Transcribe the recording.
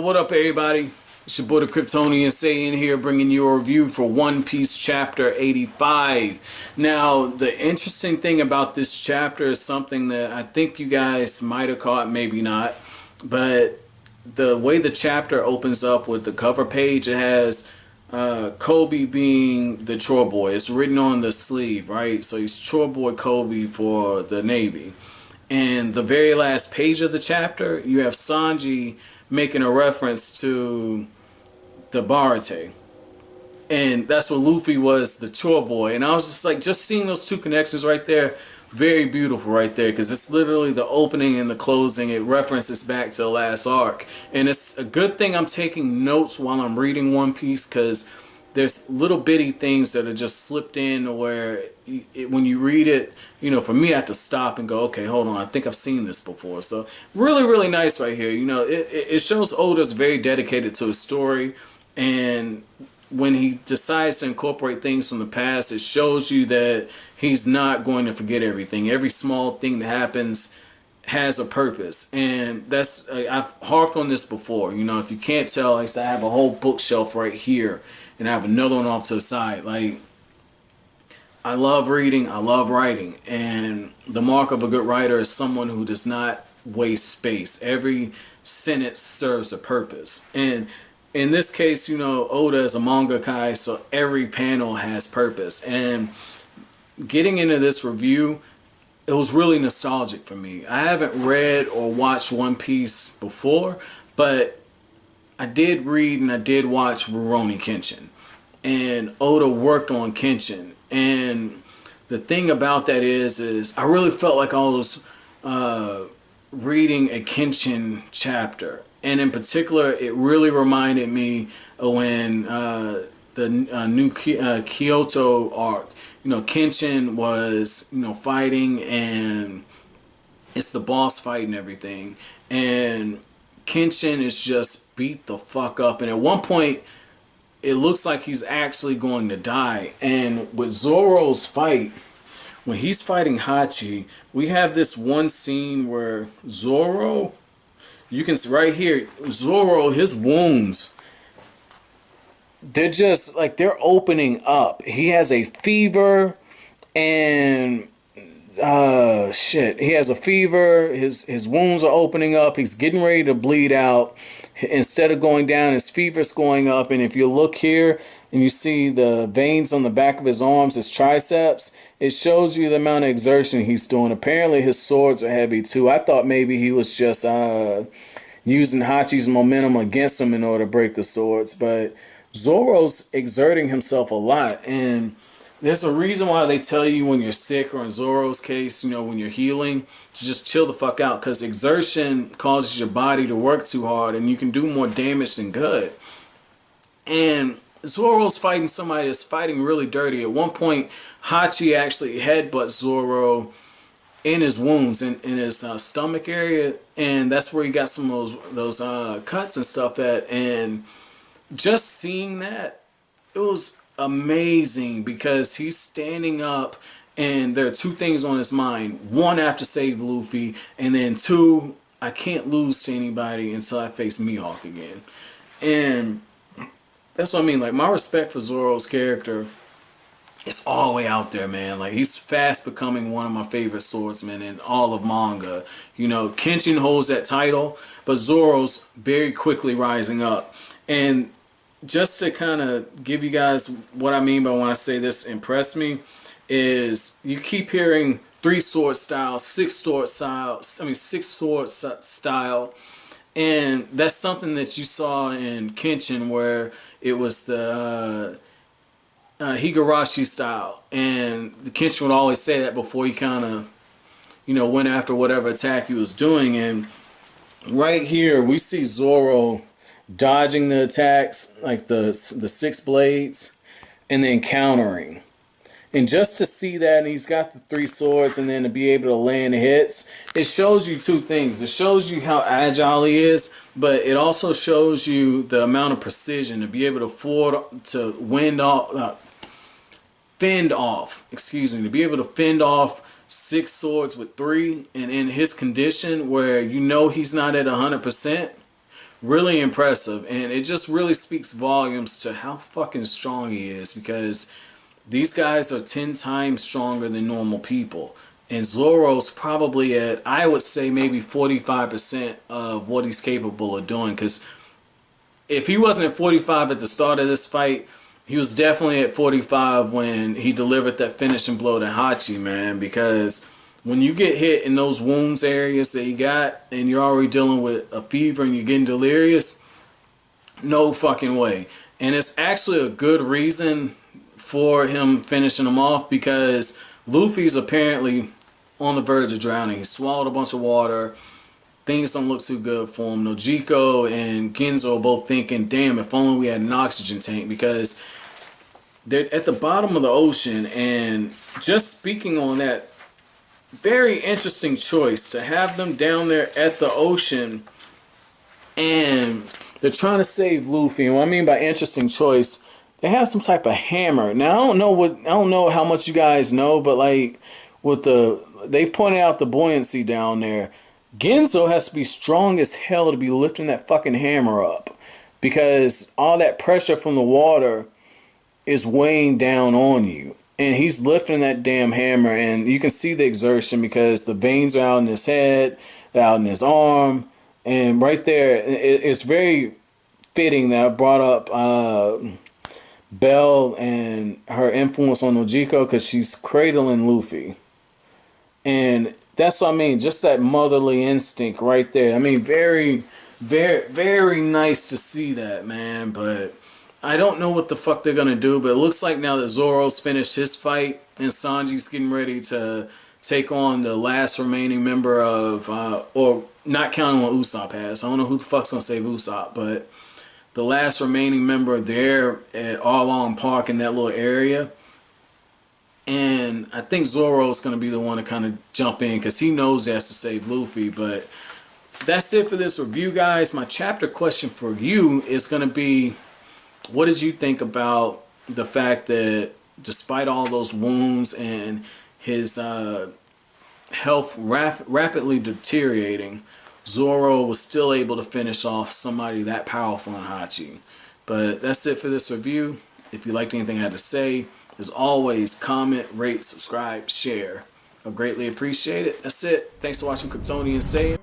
what up everybody? It's your boy the Kryptonian saying here, bringing you a review for One Piece chapter 85. Now, the interesting thing about this chapter is something that I think you guys might have caught, maybe not. But the way the chapter opens up with the cover page, it has Kobe being the chore boy. It's written on the sleeve, right? So he's chore boy Kobe for the Navy. And the very last page of the chapter, you have Sanji making a reference to the Barate. And that's what Luffy was, the chore boy. And I was just like, just seeing those two connections right there, very beautiful right there. Because it's literally the opening and the closing. It references back to the last arc. And it's a good thing I'm taking notes while I'm reading One Piece, because there's little bitty things that are just slipped in where when you read it, you know, for me, I have to stop and go, okay, hold on, I think I've seen this before. So really, really nice right here. You know, it shows Oda's very dedicated to his story. And when he decides to incorporate things from the past, it shows you that he's not going to forget everything. Every small thing that happens has a purpose. And that's, I've harped on this before. You know, if you can't tell, like I said, I have a whole bookshelf right here. And I have another one off to the side. Like, I love reading, I love writing. And the mark of a good writer is someone who does not waste space. Every sentence serves a purpose. And in this case, you know, Oda is a mangaka, so every panel has purpose. And getting into this review, it was really nostalgic for me. I haven't read or watched One Piece before, but I did read and I did watch Rurouni Kenshin, and Oda worked on Kenshin. And the thing about that is I really felt like I was reading a Kenshin chapter, and in particular, it really reminded me of when the new Kyoto arc. You know, Kenshin was, you know, fighting, and it's the boss fight and everything, and Kenshin is just beat the fuck up, and at one point it looks like he's actually going to die. And with Zoro's fight, when he's fighting Hachi, we have this one scene where Zoro, you can see right here, Zoro, his wounds, they're just like, they're opening up. He has a fever, and shit, he has a fever, his wounds are opening up, he's getting ready to bleed out. Instead of going down, his fever's going up. And if you look here and you see the veins on the back of his arms, his triceps, it shows you the amount of exertion he's doing. Apparently his swords are heavy too. I thought maybe he was just using Hachi's momentum against him in order to break the swords, but Zoro's exerting himself a lot. And there's a reason why they tell you when you're sick, or in Zoro's case, you know, when you're healing, to just chill the fuck out, because exertion causes your body to work too hard and you can do more damage than good. And Zoro's fighting somebody that's fighting really dirty. At one point, Hachi actually headbutts Zoro in his wounds, in his stomach area, and that's where he got some of those cuts and stuff at. And just seeing that, it was amazing, because he's standing up and there are two things on his mind. One, I have to save Luffy, and then two, I can't lose to anybody until I face Mihawk again. And that's what I mean. Like, my respect for Zoro's character is all the way out there, man. Like, he's fast becoming one of my favorite swordsmen in all of manga. You know, Kenshin holds that title, but Zoro's very quickly rising up. And just to kind of give you guys what I mean by when I say this impressed me, is you keep hearing 3-sword style, 6-sword style, 6-sword style, and that's something that you saw in Kenshin, where it was the Higurashi style, and the Kenshin would always say that before he kind of, you know, went after whatever attack he was doing. And right here we see Zoro dodging the attacks, like the 6 blades, and then countering. And just to see that, and he's got the 3 swords, and then to be able to land hits, it shows you two things. It shows you how agile he is, but it also shows you the amount of precision to be able to fend off 6 swords with 3, and in his condition where you know he's not at 100%, really impressive, and it just really speaks volumes to how fucking strong he is, because these guys are 10 times stronger than normal people. And Zoro's probably at, I would say, maybe 45% of what he's capable of doing. Because if he wasn't at 45 at the start of this fight, he was definitely at 45 when he delivered that finishing blow to Hachi, man. Because when you get hit in those wounds areas that you got, and you're already dealing with a fever and you're getting delirious, no fucking way. And it's actually a good reason for him finishing him off, because Luffy's apparently on the verge of drowning. He swallowed a bunch of water. Things don't look too good for him. Nojiko and Genzo are both thinking, damn, if only we had an oxygen tank, because they're at the bottom of the ocean. And just speaking on that, very interesting choice to have them down there at the ocean, and they're trying to save Luffy. And what I mean by interesting choice, they have some type of hammer. Now I don't know how much you guys know, but like with they pointed out the buoyancy down there. Genzo has to be strong as hell to be lifting that fucking hammer up, because all that pressure from the water is weighing down on you. And he's lifting that damn hammer, and you can see the exertion because the veins are out in his head, out in his arm, and right there, it's very fitting that I brought up Belle and her influence on Nojiko, because she's cradling Luffy. And that's what I mean, just that motherly instinct right there. I mean, very, very, very nice to see that, man. But I don't know what the fuck they're going to do, but it looks like now that Zoro's finished his fight and Sanji's getting ready to take on the last remaining member of, or not counting what Usopp has. I don't know who the fuck's going to save Usopp, but the last remaining member there at Arlong Park in that little area. And I think Zoro's going to be the one to kind of jump in, because he knows he has to save Luffy. But that's it for this review, guys. My chapter question for you is going to be, what did you think about the fact that despite all those wounds and his health rapidly deteriorating, Zoro was still able to finish off somebody that powerful in Hachi? But that's it for this review. If you liked anything I had to say, as always, comment, rate, subscribe, share. I greatly appreciate it. That's it. Thanks for watching Kryptonian Say It.